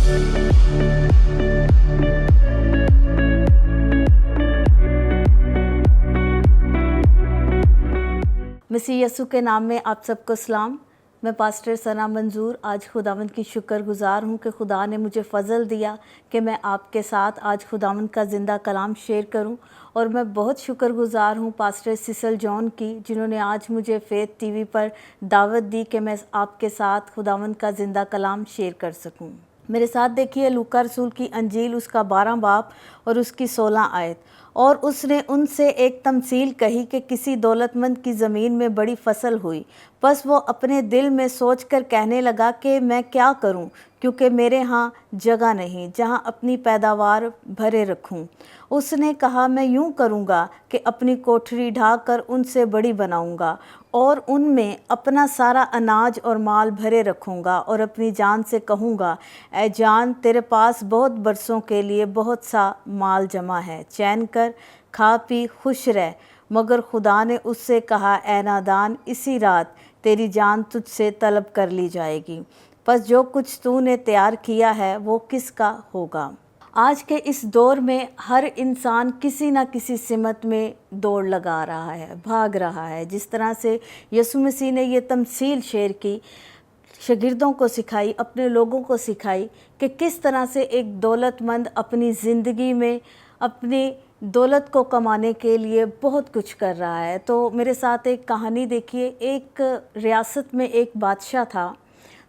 मसीह यसू के नाम में आप सबको सलाम। मैं पास्टर सना मंजूर आज खुदावंद की शुक्रगुजार हूँ कि खुदा ने मुझे फ़ज़ल दिया कि मैं आपके साथ आज खुदावंद का ज़िंदा कलाम शेयर करूँ। और मैं बहुत शुक्रगुजार हूँ पास्टर सिसल जॉन की, जिन्होंने आज मुझे फेथ टीवी पर दावत दी कि मैं आपके साथ खुदावंद का ज़िंदा कलाम शेयर कर सकूँ। मेरे साथ देखिए लूका रसूल की अंजील उसका 12 बाब और उसकी 16 आयत। और उसने उनसे एक तमसील कही कि किसी दौलतमंद की ज़मीन में बड़ी फसल हुई। बस वो अपने दिल में सोचकर कहने लगा कि मैं क्या करूं, क्योंकि मेरे यहाँ जगह नहीं जहाँ अपनी पैदावार भरे रखूं। उसने कहा मैं यूं करूँगा कि अपनी कोठरी ढाक कर उनसे बड़ी बनाऊँगा और उनमें अपना सारा अनाज और माल भरे रखूँगा और अपनी जान से कहूँगा, ऐ जान, तेरे पास बहुत बरसों के लिए बहुत सा माल जमा है, चैन कर, खा पी, खुश रह। मगर खुदा ने उससे कहा, ऐ नादान, इसी रात तेरी जान तुझसे तलब कर ली जाएगी। बस जो कुछ तूने तैयार किया है वो किसका होगा। आज के इस दौर में हर इंसान किसी न किसी सिमत में दौड़ लगा रहा है, भाग रहा है। जिस तरह से यसु मसीह ने ये तमसील शेयर की, शागिर्दों को सिखाई, अपने लोगों को सिखाई कि किस तरह से एक दौलतमंद अपनी ज़िंदगी में अपनी दौलत को कमाने के लिए बहुत कुछ कर रहा है। तो मेरे साथ एक कहानी देखिए। एक रियासत में एक बादशाह था।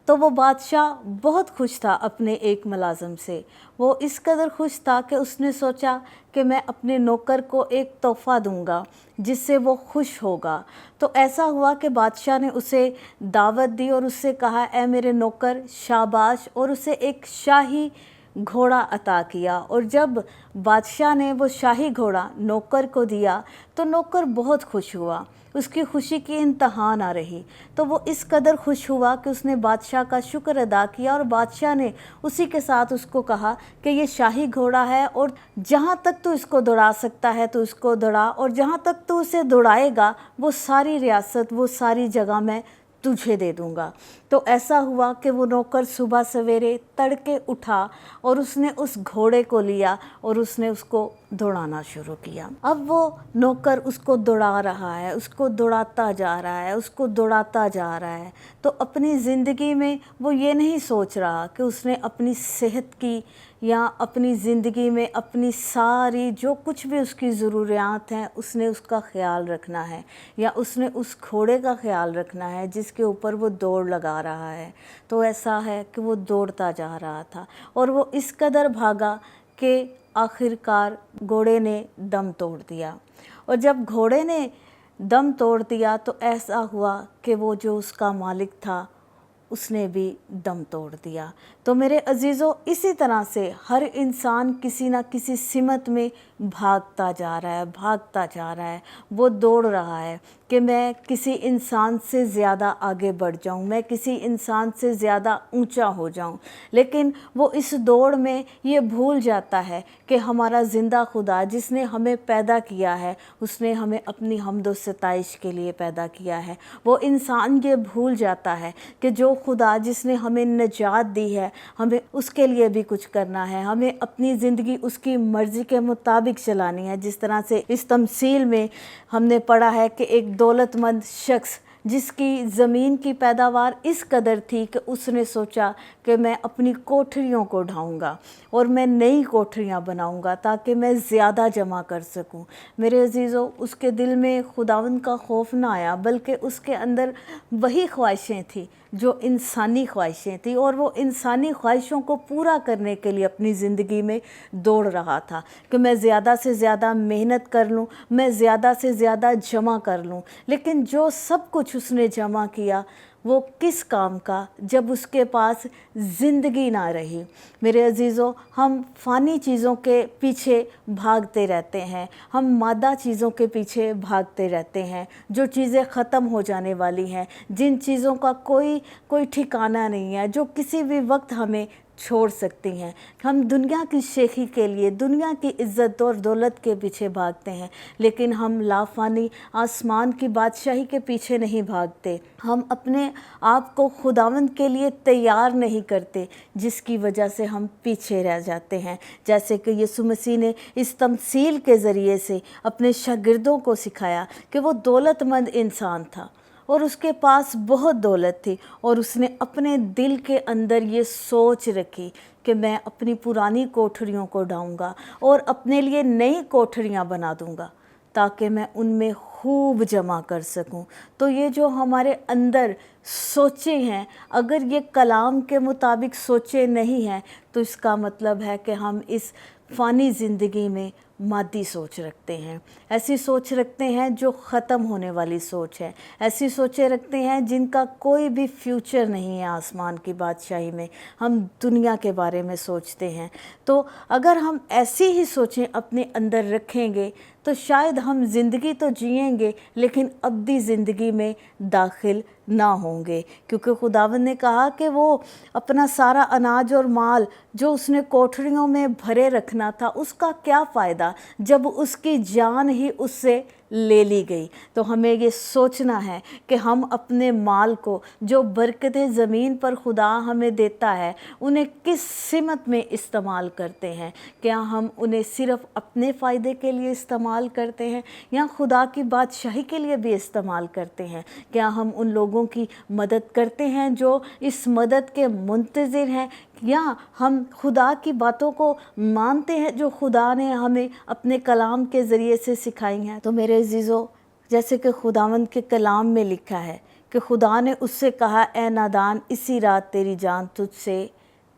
तो वो बादशाह बहुत खुश था अपने एक मुलाजिम से। वो इस कदर खुश था कि उसने सोचा कि मैं अपने नौकर को एक तोहफ़ा दूंगा जिससे वो खुश होगा। तो ऐसा हुआ कि बादशाह ने उसे दावत दी और उससे कहा, ऐ मेरे नौकर, शाबाश, और उसे एक शाही घोड़ा अता किया। और जब बादशाह ने वो शाही घोड़ा नौकर को दिया तो नौकर बहुत खुश हुआ, उसकी खुशी की इंतहा ना रही। तो वो इस कदर खुश हुआ कि उसने बादशाह का शुक्र अदा किया और बादशाह ने उसी के साथ उसको कहा कि ये शाही घोड़ा है और जहाँ तक तू इसको दौड़ा सकता है तो इसको दौड़ा, और जहाँ तक तू उसे दौड़ाएगा वो सारी रियासत, वो सारी जगह मैं तुझे दे दूंगा। तो ऐसा हुआ कि वो नौकर सुबह सवेरे तड़के उठा और उसने उस घोड़े को लिया और उसने उसको दौड़ाना शुरू किया। अब वो नौकर उसको दौड़ा रहा है, उसको दौड़ाता जा रहा है, उसको दौड़ाता जा रहा है। तो अपनी ज़िंदगी में वो ये नहीं सोच रहा कि उसने अपनी सेहत की या अपनी ज़िंदगी में अपनी सारी जो कुछ भी उसकी ज़रूरियात हैं उसने उसका ख्याल रखना है, या उसने उस घोड़े का ख्याल रखना है जिसके ऊपर वो दौड़ लगा रहा है। तो ऐसा है कि वो दौड़ता जा रहा था और वो इस कदर भागा कि आखिरकार घोड़े ने दम तोड़ दिया। और जब घोड़े ने दम तोड़ दिया तो ऐसा हुआ कि वो जो उसका मालिक था उसने भी दम तोड़ दिया। तो मेरे अजीज़ों, इसी तरह से हर इंसान किसी न किसी सिमत में भागता जा रहा है, भागता जा रहा है। वो दौड़ रहा है कि मैं किसी इंसान से ज़्यादा आगे बढ़ जाऊं, मैं किसी इंसान से ज़्यादा ऊंचा हो जाऊं। लेकिन वो इस दौड़ में ये भूल जाता है कि हमारा ज़िंदा खुदा जिसने हमें पैदा किया है, उसने हमें अपनी हम्द सताइश के लिए पैदा किया है। वो इंसान ये भूल जाता है कि जो खुदा जिसने हमें निजात दी है, हमें उसके लिए भी कुछ करना है, हमें अपनी ज़िंदगी उसकी मर्ज़ी के मुताबिक चलानी है। जिस तरह से इस तमसील में हमने पढ़ा है कि एक दौलतमंद शख्स जिसकी ज़मीन की पैदावार इस कदर थी कि उसने सोचा कि मैं अपनी कोठरियों को ढाऊंगा और मैं नई कोठरियां बनाऊंगा ताकि मैं ज़्यादा जमा कर सकूं। मेरे अजीज़ों, उसके दिल में खुदावंद का खौफ ना आया, बल्कि उसके अंदर वही ख्वाहिशें थी जो इंसानी ख्वाहिशें थी, और वो इंसानी ख्वाहिशों को पूरा करने के लिए अपनी ज़िंदगी में दौड़ रहा था कि मैं ज़्यादा से ज़्यादा मेहनत कर लूँ, मैं ज़्यादा से ज़्यादा जमा कर लूँ। लेकिन जो सब कुछ उसने जमा किया वो किस काम का जब उसके पास ज़िंदगी ना रही। मेरे अजीज़ों, हम फ़ानी चीज़ों के पीछे भागते रहते हैं, हम मादा चीज़ों के पीछे भागते रहते हैं, जो चीज़ें ख़त्म हो जाने वाली हैं, जिन चीज़ों का कोई ठिकाना नहीं है, जो किसी भी वक्त हमें छोड़ सकती हैं। हम दुनिया की शेखी के लिए, दुनिया की इज़्ज़त और दौलत के पीछे भागते हैं, लेकिन हम लाफानी आसमान की बादशाही के पीछे नहीं भागते। हम अपने आप को खुदावंद के लिए तैयार नहीं करते, जिसकी वजह से हम पीछे रह जाते हैं। जैसे कि यीशु मसीह ने इस तमसील के ज़रिए से अपने शागिर्दों को सिखाया कि वो दौलतमंद इंसान था और उसके पास बहुत दौलत थी, और उसने अपने दिल के अंदर ये सोच रखी कि मैं अपनी पुरानी कोठरियों को ढाऊंगा और अपने लिए नई कोठरियाँ बना दूंगा ताकि मैं उनमें खूब जमा कर सकूं। तो ये जो हमारे अंदर सोचे हैं, अगर ये कलाम के मुताबिक सोचे नहीं हैं, तो इसका मतलब है कि हम इस फ़ानी ज़िंदगी में मादी सोच रखते हैं, ऐसी सोच रखते हैं जो ख़त्म होने वाली सोच है, ऐसी सोचें रखते हैं जिनका कोई भी फ्यूचर नहीं है आसमान की बादशाही में। हम दुनिया के बारे में सोचते हैं। तो अगर हम ऐसी ही सोचें अपने अंदर रखेंगे तो शायद हम ज़िंदगी तो जिएंगे लेकिन अब्दी ज़िंदगी में दाखिल ना होंगे, क्योंकि खुदावंद ने कहा कि वो अपना सारा अनाज और माल जो उसने कोठरियों में भरे रखना था, उसका क्या फ़ायदा जब उसकी जान ही उससे ले ली गई। तो हमें ये सोचना है कि हम अपने माल को, जो बरकतें ज़मीन पर खुदा हमें देता है, उन्हें किस सिमत में इस्तेमाल करते हैं। क्या हम उन्हें सिर्फ़ अपने फ़ायदे के लिए इस्तेमाल करते हैं या खुदा की बादशाही के लिए भी इस्तेमाल करते हैं? क्या हम उन लोगों की मदद करते हैं जो इस मदद के मुंतज़िर हैं, या हम खुदा की बातों को मानते हैं जो खुदा ने हमें अपने कलाम के ज़रिए से सिखाई हैं? तो मेरे अज़ीज़ों, जैसे कि खुदावंद के कलाम में लिखा है कि खुदा ने उससे कहा, ए नादान, इसी रात तेरी जान तुझसे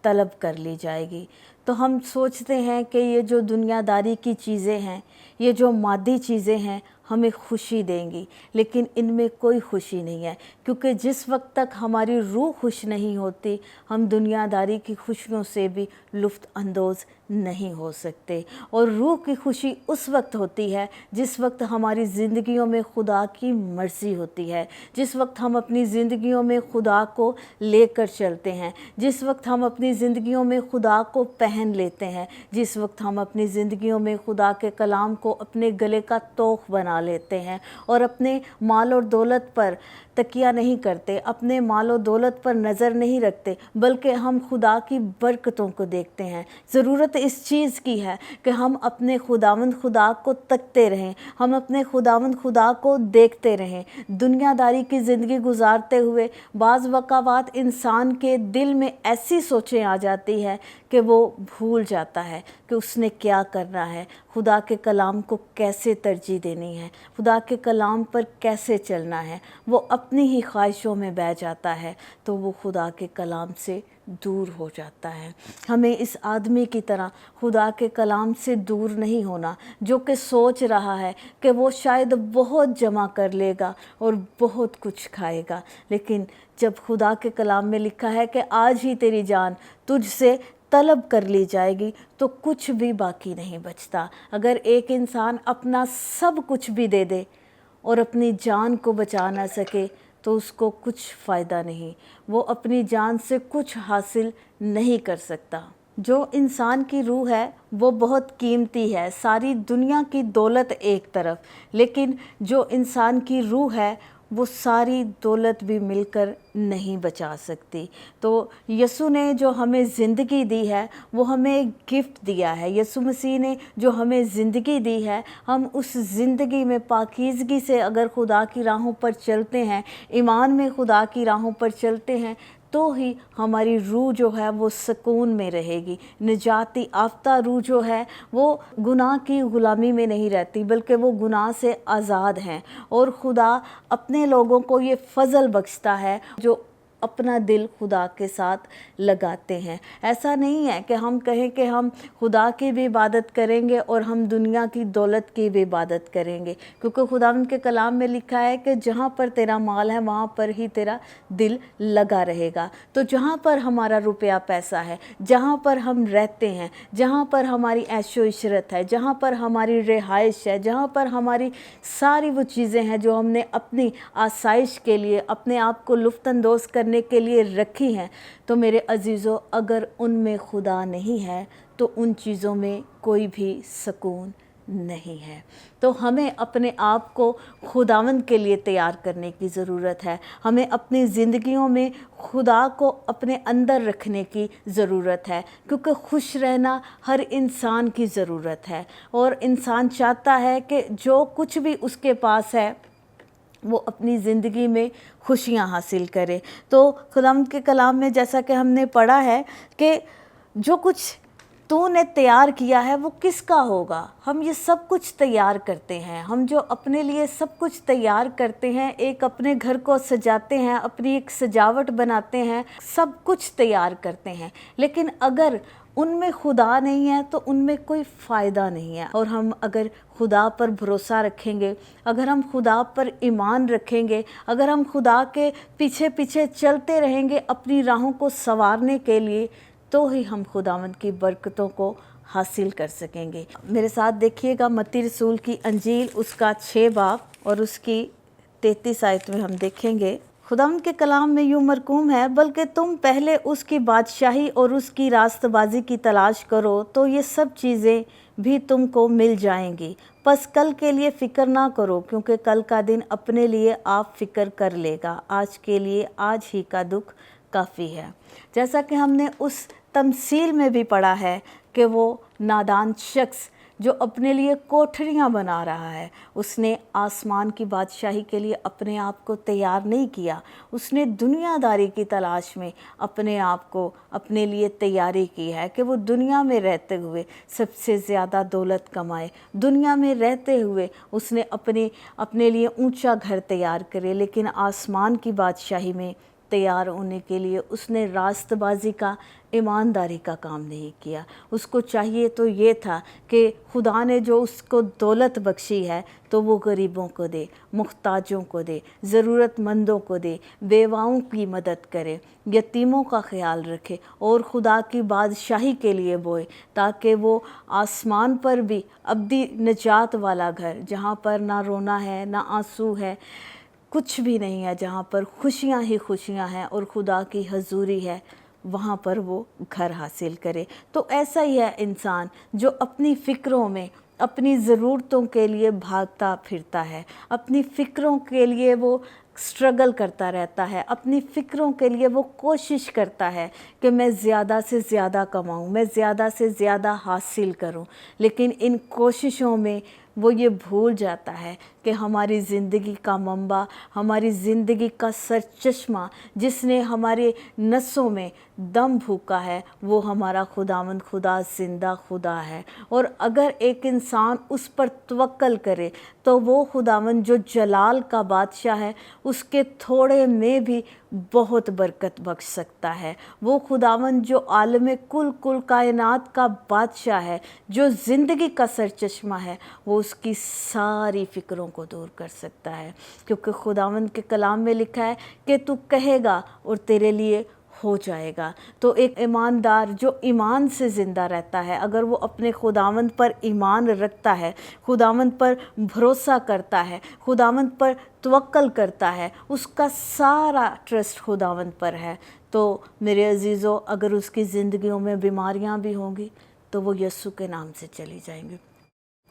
तलब कर ली जाएगी। तो हम सोचते हैं कि ये जो दुनियादारी की चीज़ें हैं, ये जो मादी चीज़ें हैं, हमें खुशी देंगी, लेकिन इनमें कोई खुशी नहीं है, क्योंकि जिस वक्त तक हमारी रूह खुश नहीं होती, हम दुनियादारी की खुशियों से भी लुफ्त अंदोज़ नहीं हो सकते। और रूह की खुशी उस वक्त होती है जिस वक्त हमारी ज़िंदगियों में खुदा की मर्ज़ी होती है, जिस वक्त हम अपनी ज़िंदगियों में खुदा को लेकर चलते हैं, जिस वक्त हम अपनी ज़िंदगियों में खुदा को पहन लेते हैं, जिस वक्त हम अपनी ज़िंदगियों में खुदा के कलाम को अपने गले का तोख बना लेते हैं और अपने माल और दौलत पर तकिया नहीं करते, अपने माल और दौलत पर नज़र नहीं रखते, बल्कि हम खुदा की बरकतों को देखते हैं। ज़रूरत इस चीज़ की है कि हम अपने खुदावंद खुदा को तकते रहें, हम अपने खुदावंद खुदा को देखते रहें। दुनियादारी की ज़िंदगी गुजारते हुए बाज़ वक़ात इंसान के दिल में ऐसी सोचें आ जाती है कि वो भूल जाता है कि उसने क्या करना है, खुदा के कलाम को कैसे तरजीह देनी है, खुदा के कलाम पर कैसे चलना है। वो अपनी ही ख्वाहिशों में बह जाता है, तो वो खुदा के कलाम से दूर हो जाता है। हमें इस आदमी की तरह खुदा के कलाम से दूर नहीं होना, जो कि सोच रहा है कि वो शायद बहुत जमा कर लेगा और बहुत कुछ खाएगा, लेकिन जब खुदा के कलाम में लिखा है कि आज ही तेरी जान तुझसे तलब कर ली जाएगी, तो कुछ भी बाकी नहीं बचता। अगर एक इंसान अपना सब कुछ भी दे दे और अपनी जान को बचा ना सके, तो उसको कुछ फ़ायदा नहीं, वो अपनी जान से कुछ हासिल नहीं कर सकता। जो इंसान की रूह है वो बहुत कीमती है, सारी दुनिया की दौलत एक तरफ, लेकिन जो इंसान की रूह है वो सारी दौलत भी मिलकर नहीं बचा सकती। तो यीशु ने जो हमें ज़िंदगी दी है वो हमें एक गिफ्ट दिया है। यीशु मसीह ने जो हमें ज़िंदगी दी है, हम उस ज़िंदगी में पाकीज़गी से अगर खुदा की राहों पर चलते हैं, ईमान में खुदा की राहों पर चलते हैं, तो ही हमारी रूह जो है वो सुकून में रहेगी। निजाती याफ्ता रूह जो है वो गुनाह की ग़ुलामी में नहीं रहती, बल्कि वो गुनाह से आज़ाद हैं। और खुदा अपने लोगों को ये फ़ज़ल बख्शता है जो अपना दिल खुदा के साथ लगाते हैं। ऐसा नहीं है कि हम कहें कि हम खुदा की भी इबादत करेंगे और हम दुनिया की दौलत की भी इबादत करेंगे, क्योंकि खुदा के कलाम में लिखा है कि जहाँ पर तेरा माल है वहाँ पर ही तेरा दिल लगा रहेगा। तो जहाँ पर हमारा रुपया पैसा है, जहाँ पर हम रहते हैं, जहाँ पर हमारी ऐशो इशरत है, जहाँ पर हमारी रिहाइश है, जहाँ पर हमारी सारी वो चीज़ें हैं जो हमने अपनी आसाइश के लिए, अपने आप को लुफ्त अंदोज़ करने करने के लिए रखी हैं, तो मेरे अजीज़ों अगर उनमें खुदा नहीं है तो उन चीज़ों में कोई भी सुकून नहीं है। तो हमें अपने आप को खुदावंद के लिए तैयार करने की ज़रूरत है। हमें अपनी ज़िंदगियों में खुदा को अपने अंदर रखने की ज़रूरत है, क्योंकि खुश रहना हर इंसान की ज़रूरत है और इंसान चाहता है कि जो कुछ भी उसके पास है वो अपनी ज़िंदगी में खुशियाँ हासिल करे। तो खुदावंद के कलाम में जैसा कि हमने पढ़ा है कि जो कुछ तूने तैयार किया है वो किसका होगा। हम ये सब कुछ तैयार करते हैं, हम जो अपने लिए सब कुछ तैयार करते हैं, एक अपने घर को सजाते हैं, अपनी एक सजावट बनाते हैं, सब कुछ तैयार करते हैं, लेकिन अगर उनमें खुदा नहीं है तो उनमें कोई फ़ायदा नहीं है। और हम अगर खुदा पर भरोसा रखेंगे, अगर हम खुदा पर ईमान रखेंगे, अगर हम खुदा के पीछे पीछे चलते रहेंगे अपनी राहों को संवारने के लिए, तो ही हम खुदावंद की बरकतों को हासिल कर सकेंगे। मेरे साथ देखिएगा मत्ती रसूल की अंजील उसका 6 बाब और उसकी 33 आयत में हम देखेंगे, खुदावंद के कलाम में यूँ मरकूम है, बल्कि तुम पहले उसकी बादशाही और उसकी रास्तबाजी की तलाश करो तो ये सब चीज़ें भी तुमको मिल जाएंगी। बस कल के लिए फ़िक्र ना करो, क्योंकि कल का दिन अपने लिए आप फ़िक्र कर लेगा। आज के लिए आज ही का दुख काफ़ी है। जैसा कि हमने उस तमसील में भी पढ़ा है कि वो नादान शख्स जो अपने लिए कोठरियाँ बना रहा है, उसने आसमान की बादशाही के लिए अपने आप को तैयार नहीं किया, उसने दुनियादारी की तलाश में अपने आप को अपने लिए तैयारी की है कि वो दुनिया में रहते हुए सबसे ज़्यादा दौलत कमाए, दुनिया में रहते हुए उसने अपने लिए ऊंचा घर तैयार करे, लेकिन आसमान की बादशाही में तैयार होने के लिए उसने रास्तबाजी का, ईमानदारी का काम नहीं किया। उसको चाहिए तो ये था कि खुदा ने जो उसको दौलत बख्शी है तो वो गरीबों को दे, मुख्ताजों को दे, ज़रूरतमंदों को दे, बेवाओं की मदद करे, यतीमों का ख्याल रखे और खुदा की बादशाही के लिए बोए, ताकि वो आसमान पर भी अब्दी निजात वाला घर, जहाँ पर ना रोना है ना आंसू है, कुछ भी नहीं है, जहाँ पर खुशियाँ ही खुशियाँ हैं और खुदा की हजूरी है, वहाँ पर वो घर हासिल करे। तो ऐसा ही है इंसान जो अपनी फ़िक्रों में अपनी ज़रूरतों के लिए भागता फिरता है, अपनी फ़िक्रों के लिए वो स्ट्रगल करता रहता है, अपनी फ़िक्रों के लिए वो कोशिश करता है कि मैं ज़्यादा से ज़्यादा कमाऊँ, मैं ज़्यादा से ज़्यादा हासिल करूँ, लेकिन इन कोशिशों में वो ये भूल जाता है कि हमारी ज़िंदगी का मंबा, हमारी ज़िंदगी का सरचश्मा, जिसने हमारे नसों में दम फूका है, वो हमारा खुदावंद खुदा ज़िंदा खुदा है। और अगर एक इंसान उस पर तवक्कल करे तो वो खुदावंद जो जलाल का बादशाह है, उसके थोड़े में भी बहुत बरकत बख्श सकता है। वो खुदावंद जो आलम कुल कायनात का बादशाह है, जो ज़िंदगी का सरचश्मा है, वो उसकी सारी फ़िक्रों को दूर कर सकता है, क्योंकि खुदावंद के कलाम में लिखा है कि तू कहेगा और तेरे लिए हो जाएगा। तो एक ईमानदार जो ईमान से ज़िंदा रहता है, अगर वो अपने खुदावंद पर ईमान रखता है, खुदावंद पर भरोसा करता है, खुदावंद पर तवक्कल करता है, उसका सारा ट्रस्ट खुदावंद पर है, तो मेरे अजीज़ों अगर उसकी ज़िंदगियों में बीमारियां भी होंगी तो वो यीशु के नाम से चली जाएंगी।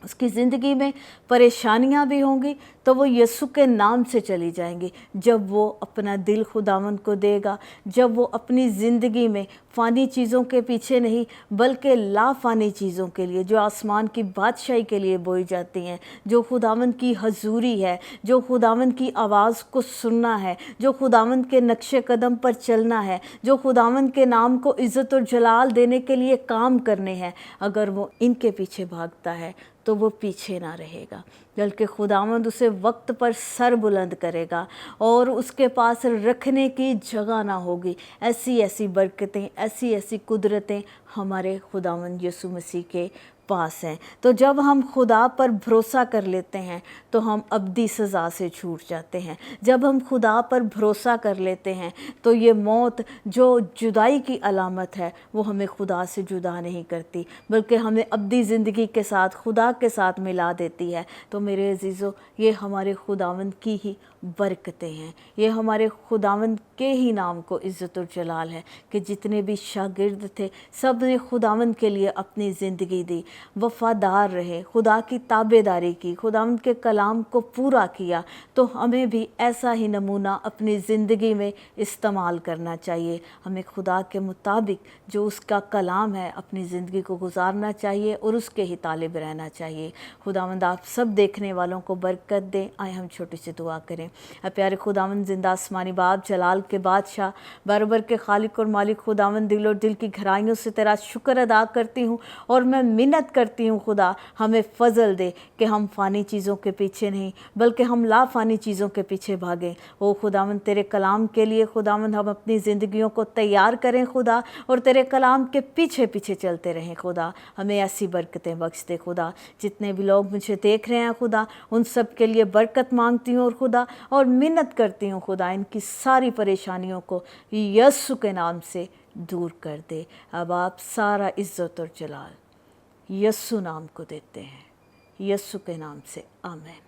उसकी ज़िंदगी में परेशानियां भी होंगी तो वो यीशु के नाम से चली जाएंगी। जब वो अपना दिल खुदावंद को देगा, जब वो अपनी ज़िंदगी में फ़ानी चीज़ों के पीछे नहीं बल्कि लाफ़ानी चीज़ों के लिए, जो आसमान की बादशाही के लिए बोई जाती हैं, जो खुदावंद की हजूरी है, जो खुदावंद की आवाज़ को सुनना है, जो खुदावंद के नक्शे कदम पर चलना है, जो खुदावंद के नाम को इज़्ज़त और जलाल देने के लिए काम करने हैं, अगर वो इनके पीछे भागता है तो वो पीछे ना रहेगा, बल्कि खुदावंद उसे वक्त पर सर बुलंद करेगा और उसके पास रखने की जगह ना होगी। ऐसी ऐसी बरकतें, ऐसी ऐसी कुदरतें हमारे खुदावंद यीशु मसीह के पास हैं। तो जब हम खुदा पर भरोसा कर लेते हैं तो हम अब्दी सज़ा से छूट जाते हैं। जब हम खुदा पर भरोसा कर लेते हैं तो ये मौत जो जुदाई की अलामत है वो हमें खुदा से जुदा नहीं करती, बल्कि हमें अब्दी ज़िंदगी के साथ खुदा के साथ मिला देती है। तो मेरे अजीज़ों, ये हमारे खुदावंद की ही बरकतें हैं। ये हमारे खुदावंद के ही नाम को इज़्ज़त और जलाल है कि जितने भी शागिर्द थे सब ने खुदावंद के लिए अपनी ज़िंदगी दी, वफ़ादार रहे, खुदा की ताबेदारी की, खुदावंद के कलाम को पूरा किया। तो हमें भी ऐसा ही नमूना अपनी ज़िंदगी में इस्तेमाल करना चाहिए। हमें खुदा के मुताबिक जो उसका कलाम है अपनी ज़िंदगी को गुजारना चाहिए और उसके ही तालिब रहना चाहिए। खुदावंद आप सब देखने वालों को बरकत दें। आए हम छोटी सी दुआ करें। प्यारे खुदावंद जिंदा आसमानी बाप, जलाल के बादशाह, बरबर के खालिक और मालिक खुदावंद, दिल और दिल की गहराइयों से तेरा शुक्र अदा करती हूँ और मैं मिन्नत करती हूँ खुदा हमें फ़ज़ल दे कि हम फ़ानी चीज़ों के पीछे नहीं बल्कि हम लाफ़ानी चीज़ों के पीछे भागें। ओ खुदावंद तेरे कलाम के लिए खुदावंद हम अपनी ज़िंदगियों को तैयार करें खुदा, और तेरे कलाम के पीछे पीछे चलते रहें खुदा। हमें ऐसी बरकतें बख्श दे खुदा। जितने भी लोग मुझे देख रहे हैं खुदा, उन सब के लिए बरकत मांगती हूँ और खुदा और मिन्नत करती हूँ खुदा इनकी सारी परेशानियों को यीशु के नाम से दूर कर दे। अब आप सारा इज़्ज़त और जलाल यीशु नाम को देते हैं, यीशु के नाम से आमीन।